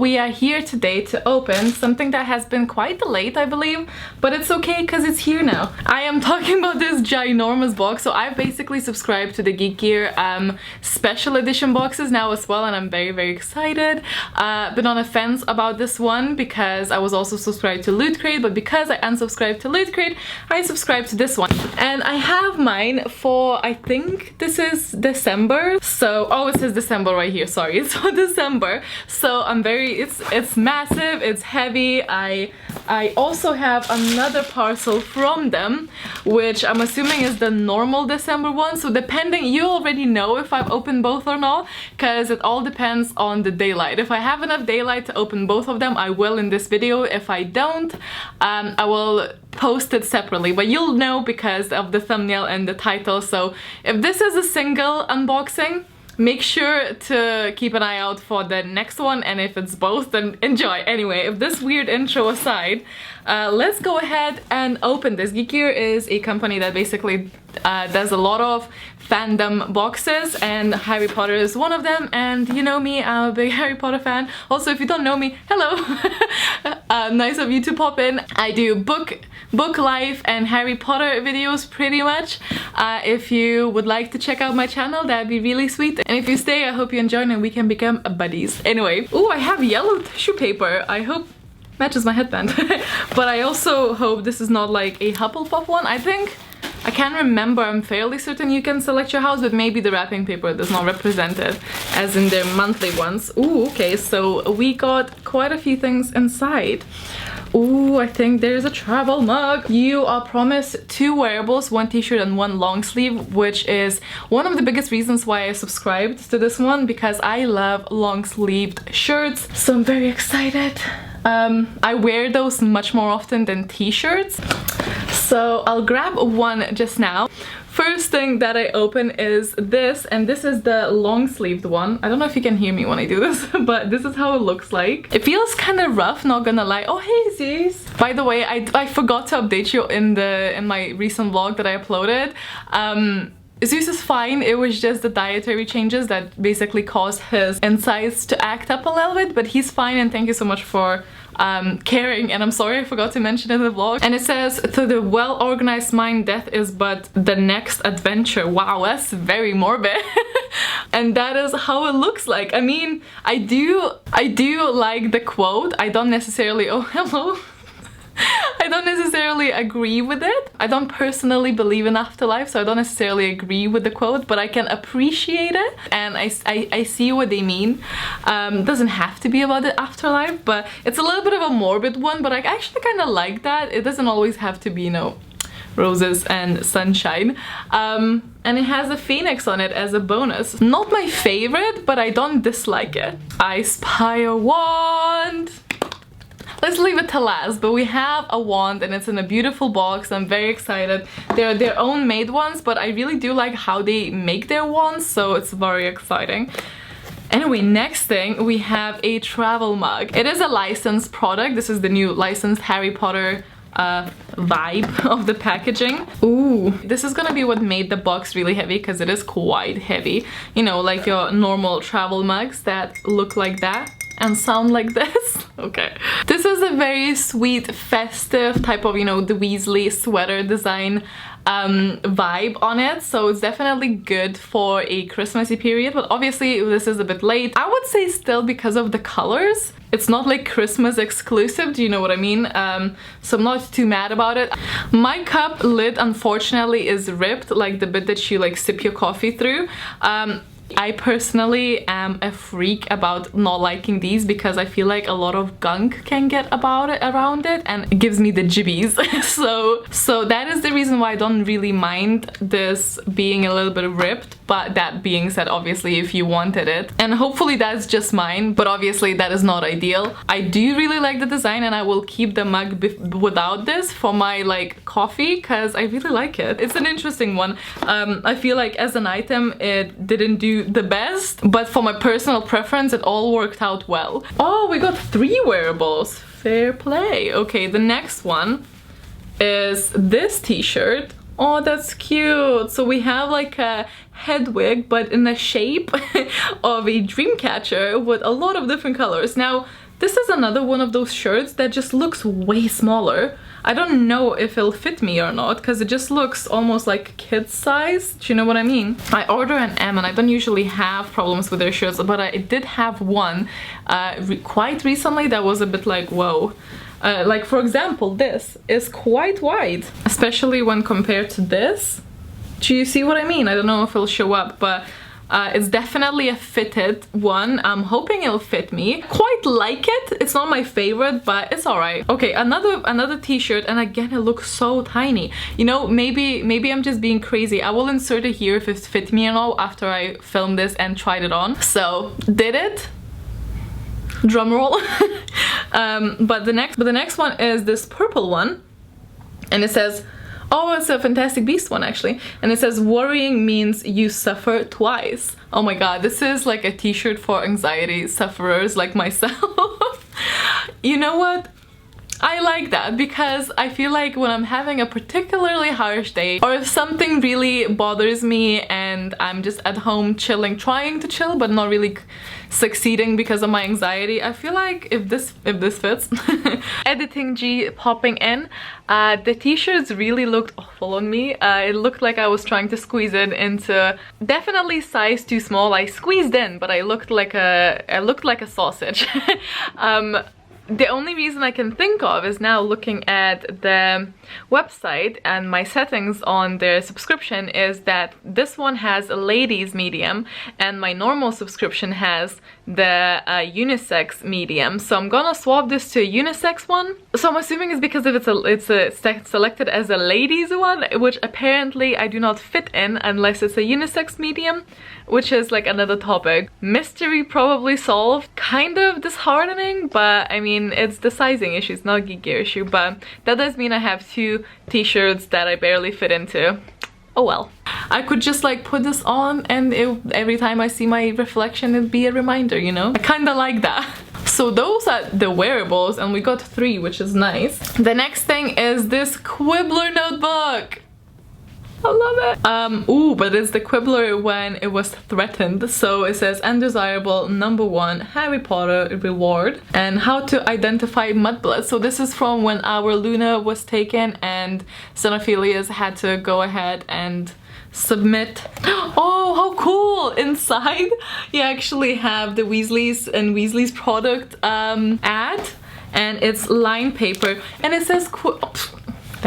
we are here today to open something that has been quite delayed, I believe, but it's okay because it's here now. I am talking about this ginormous box. So I've basically subscribed to the Geek Gear special edition boxes now as well, and I'm very excited. Been on a fence about this one because I was also subscribed to Loot Crate, but because I unsubscribed to Loot Crate, I subscribed to this one. And I have mine for, I think this is December. So, oh, it says December right here, sorry, it's for December. So I'm very, it's massive, it's heavy. I also have another parcel from them, which I'm assuming is the normal December one. So depending, you already know if I've opened both or not, because it all depends on the daylight. If I have enough daylight to open both of them, I will in this video. If I don't, I will post it separately, but you'll know because of the thumbnail and the title. So if this is a single unboxing, make sure to keep an eye out for the next one, and if it's both, then enjoy. Anyway, if this weird intro aside, let's go ahead and open this. Geek Gear is a company that basically does a lot of fandom boxes, and Harry Potter is one of them, and you know me, I'm a big Harry Potter fan. Also, if you don't know me, hello! Nice of you to pop in. I do book life and Harry Potter videos pretty much. If you would like to check out my channel, that'd be really sweet. And if you stay, I hope you enjoy and we can become buddies. Anyway, oh, I have yellow tissue paper. I hope matches my headband. But I also hope this is not like a Hufflepuff one. I can't remember, I'm fairly certain you can select your house, but maybe the wrapping paper does not represent it as in their monthly ones. Ooh, okay, so we got quite a few things inside. Ooh, I think there's a travel mug. You are promised 2 wearables, 1 t-shirt and 1 long sleeve, which is one of the biggest reasons why I subscribed to this one, because I love long sleeved shirts. So I'm very excited. I wear those much more often than t-shirts. So I'll grab one just now. First thing that I open is this, and this is the long sleeved one. I don't know if you can hear me when I do this, but this is how it looks like. It feels kind of rough, not gonna lie. Oh, hey Zeus! By the way, I forgot to update you in my recent vlog that I uploaded. Zeus is fine. It was just the dietary changes that basically caused his insides to act up a little bit, but he's fine, and thank you so much for caring. And I'm sorry I forgot to mention it in the vlog. And it says, to the well-organized mind, death is but the next adventure. Wow, that's very morbid. And that is how it looks like. I mean, I do like the quote. I don't necessarily, oh hello. I don't necessarily agree with it. I don't personally believe in afterlife, so I don't necessarily agree with the quote, but I can appreciate it, and I see what they mean. Doesn't have to be about the afterlife, but it's a little bit of a morbid one, but I actually kind of like that. It doesn't always have to be, you know, roses and sunshine. And it has a phoenix on it as a bonus. Not my favorite, but I don't dislike it. I spy a wand. Let's leave it to last, but we have a wand and it's in a beautiful box. I'm very excited. They're their own made ones, but I really do like how they make their wands, so it's very exciting. Anyway, next thing, we have a travel mug. It is a licensed product. This is the new licensed Harry Potter vibe of the packaging. Ooh, this is gonna be what made the box really heavy, because it is quite heavy. You know, like your normal travel mugs that look like that and sound like this. Okay. This is a very sweet, festive type of, you know, the Weasley sweater design vibe on it, so it's definitely good for a Christmassy period, but obviously this is a bit late. I would say still, because of the colors, it's not like Christmas exclusive, do you know what I mean? So I'm not too mad about it. My cup lid unfortunately is ripped, like the bit that you like sip your coffee through. I personally am a freak about not liking these, because I feel like a lot of gunk can get around it and it gives me the jibbies. so that is the reason why I don't really mind this being a little bit ripped. But that being said, obviously if you wanted it, and hopefully that's just mine, but obviously that is not ideal. I do really like the design, and I will keep the mug without this for my like coffee, because I really like it. It's an interesting one. I feel like as an item it didn't do the best, but for my personal preference it all worked out well. Oh, we got 3 wearables. Fair play. Okay, the next one is this t-shirt. Oh, that's cute. So we have like a Hedwig, but in the shape of a dream catcher with a lot of different colors. Now, This is another one of those shirts that just looks way smaller. I don't know if it'll fit me or not because it just looks almost like kid size. Do you know what I mean? I order an M and I don't usually have problems with their shirts, but I did have one quite recently that was a bit like, whoa. Like for example, this is quite wide, especially when compared to this. Do you see what I mean? I don't know if it'll show up, but it's definitely a fitted one. I'm hoping it'll fit me. Quite like it. It's not my favorite, but it's alright. Okay, another t-shirt, and again it looks so tiny. You know, maybe I'm just being crazy. I will insert it here if it fit me and all after I filmed this and tried it on. So, did it? Drum roll. But the next one is this purple one, and it says, oh, it's a Fantastic Beast one actually, and it says worrying means you suffer twice. Oh my god, this is like a t-shirt for anxiety sufferers like myself. You know what? I like that because I feel like when I'm having a particularly harsh day, or if something really bothers me and I'm just at home chilling, trying to chill but not really succeeding because of my anxiety, I feel like if this fits. Editing G popping in. The t-shirts really looked awful on me. It looked like I was trying to squeeze it into definitely size too small. I squeezed in, but I looked like a sausage. The only reason I can think of is now looking at the website and my settings on their subscription is that this one has a ladies medium and my normal subscription has the unisex medium. So I'm gonna swap this to a unisex one. So I'm assuming it's because if it's selected as a ladies one, which apparently I do not fit in unless it's a unisex medium, which is like another topic. Mystery probably solved. Kind of disheartening, but I mean, it's the sizing issue, it's not a Geek Gear issue, but that does mean I have two t-shirts that I barely fit into. Oh well. I could just like put this on and every time I see my reflection it'd be a reminder, you know? I kinda like that. So those are the wearables and we got 3, which is nice. The next thing is this Quibbler notebook. I love it. Ooh, but it's the Quibbler when it was threatened. So it says undesirable #1 Harry Potter reward and how to identify mudblood. So this is from when our Luna was taken and Xenophilius had to go ahead and submit. Oh, how cool! Inside you actually have the Weasleys and Weasley's product ad, and it's lined paper and it says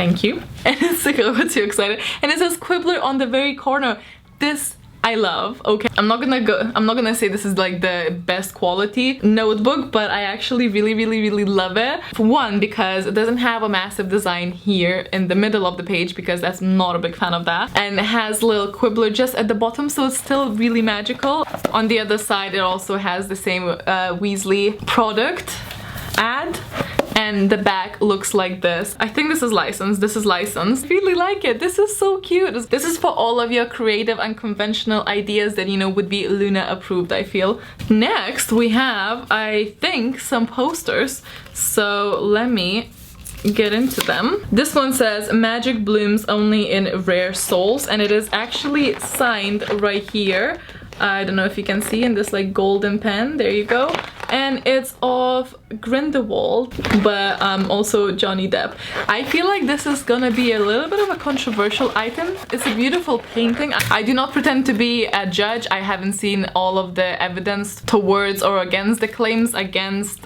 thank you. And it's like, I got too excited. And it says Quibbler on the very corner. This I love. Okay, I'm not gonna say this is like the best quality notebook, but I actually really love it. For one, because it doesn't have a massive design here in the middle of the page, because that's not a big fan of that. And it has little Quibbler just at the bottom, so it's still really magical. On the other side, it also has the same Weasley product ad. And the back looks like this. I think this is licensed. This is licensed. I really like it. This is so cute. This is for all of your creative and conventional ideas that, you know, would be Luna approved, I feel. Next, we have, I think, some posters. So let me get into them. This one says magic blooms only in rare souls, and it is actually signed right here. I don't know if you can see in this like golden pen. There you go. And it's of Grindelwald, but also Johnny Depp. I feel like this is gonna be a little bit of a controversial item. It's a beautiful painting. I do not pretend to be a judge. I haven't seen all of the evidence towards or against the claims against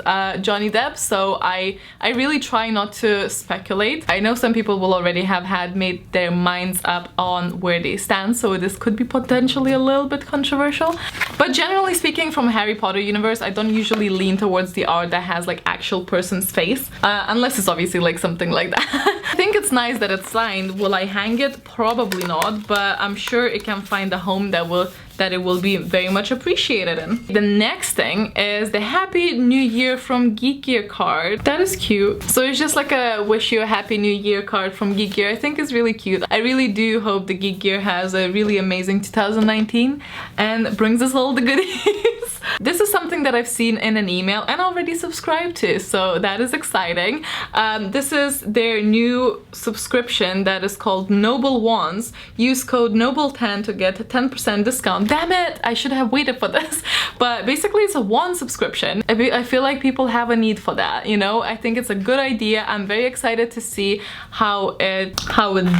Johnny Depp, so I really try not to speculate. I know some people will already have made their minds up on where they stand, so this could be potentially a little bit controversial. But generally speaking, from Harry Potter universe, I don't usually lean towards the art that has like actual person's face, unless it's obviously like something like that. I think it's nice that it's signed. Will I hang it? Probably not, but I'm sure it can find a home that it will be very much appreciated in. The next thing is the Happy New Year from Geek Gear card. That is cute. So it's just like a wish you a Happy New Year card from Geek Gear. I think it's really cute. I really do hope the Geek Gear has a really amazing 2019 and brings us all the goodies. This is something that I've seen in an email and already subscribed to, so that is exciting. This is their new subscription that is called Noble Wands. Use code NOBLE10 to get a 10% discount. damn it, I should have waited for this. But basically it's a wand subscription. I feel like people have a need for that, you know. I think it's a good idea. I'm very excited to see how it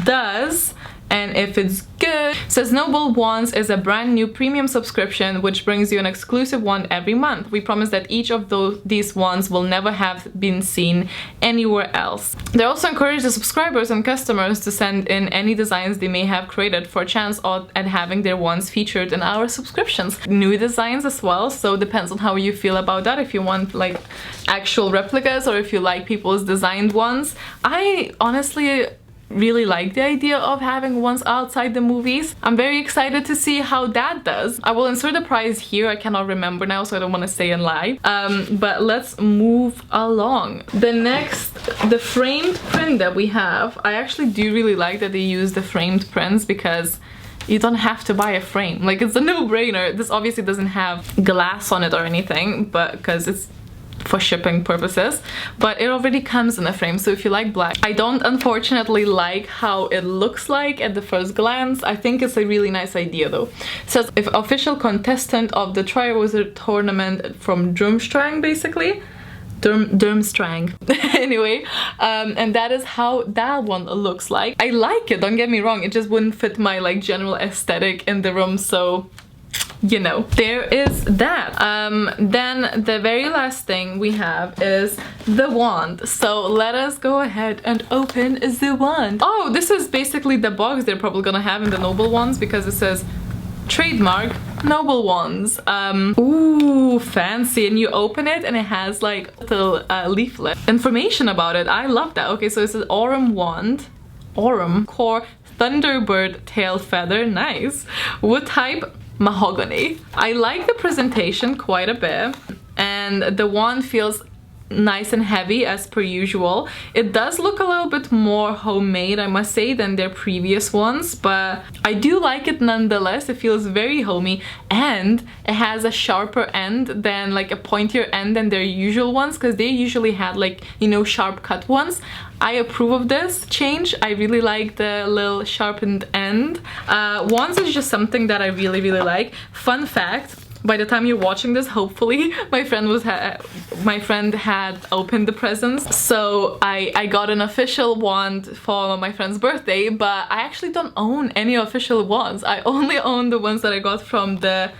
does and if it's good. It says Noble Wands is a brand new premium subscription which brings you an exclusive wand every month. We promise that each of these wands will never have been seen anywhere else. They also encourage the subscribers and customers to send in any designs they may have created for a chance at having their wands featured in our subscriptions. New designs as well, so depends on how you feel about that, if you want like actual replicas or if you like people's designed ones. I honestly really like the idea of having ones outside the movies. I'm very excited to see how that does. I will insert the price here. I cannot remember now, so I don't want to say and lie. But let's move along. The framed print that we have, I actually do really like that they use the framed prints because you don't have to buy a frame. Like, it's a no-brainer. This obviously doesn't have glass on it or anything, but because it's for shipping purposes, but it already comes in a frame. So if you like black, I don't unfortunately like how it looks like at the first glance. I think it's a really nice idea though. It says, if official contestant of the Triwizard tournament from Durmstrang, basically Durmstrang. Anyway, and that is how that one looks like. I like it, don't get me wrong, it just wouldn't fit my like general aesthetic in the room, so you know, there is that. Then the very last thing we have is the wand. So let us go ahead and open the wand. Oh, this is basically the box they're probably gonna have in the Noble ones because it says trademark Noble Wands. Ooh, fancy. And you open it and it has like a little leaflet information about it. I love that. Okay, so it's an Aurum wand, Aurum core Thunderbird tail feather, nice, wood type mahogany. I like the presentation quite a bit, and the wand feels nice and heavy as per usual. It does look a little bit more homemade, I must say, than their previous ones, but I do like it nonetheless. It feels very homey, and it has a sharper end than like a pointier end than their usual ones, because they usually had like, you know, sharp cut ones. I approve of this change. I really like the little sharpened end. Wands is just something that I really like. Fun fact, by the time you're watching this, hopefully my friend had opened the presents, so I got an official wand for my friend's birthday, but I actually don't own any official wands. I only own the ones that I got from the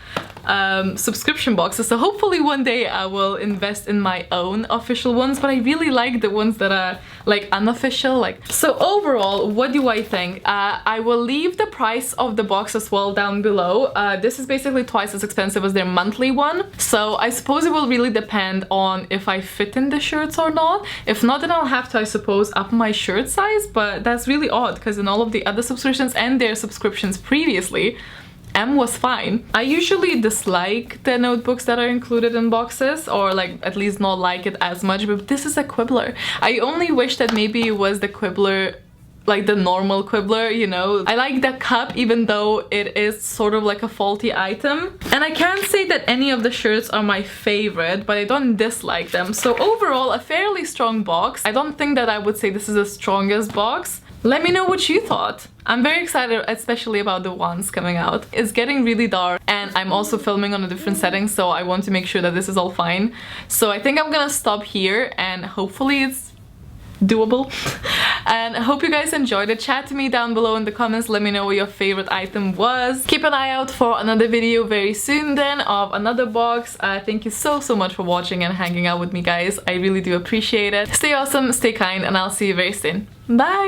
subscription boxes, so hopefully one day I will invest in my own official ones, but I really like the ones that are like unofficial. Like, so overall, what do I think? I will leave the price of the box as well down below. This is basically twice as expensive as their monthly one, so I suppose it will really depend on if I fit in the shirts or not. If not, then I'll have to, I suppose, up my shirt size, but that's really odd because in all of the other subscriptions and their subscriptions previously, M was fine. I usually dislike the notebooks that are included in boxes, or like at least not like it as much, but this is a quibbler. I only wish that maybe it was the quibbler, like the normal quibbler, you know. I like the cup even though it is sort of like a faulty item. And I can't say that any of the shirts are my favorite, but I don't dislike them. So overall, a fairly strong box. I don't think that I would say this is the strongest box. Let me know what you thought. I'm very excited, especially about the wands coming out. It's getting really dark and I'm also filming on a different setting, so I want to make sure that this is all fine. So I think I'm gonna stop here and hopefully it's doable. And I hope you guys enjoyed it. Chat to me down below in the comments. Let me know what your favorite item was. Keep an eye out for another video very soon then of another box. Thank you so much for watching and hanging out with me, guys. I really do appreciate it. Stay awesome, stay kind, and I'll see you very soon. Bye!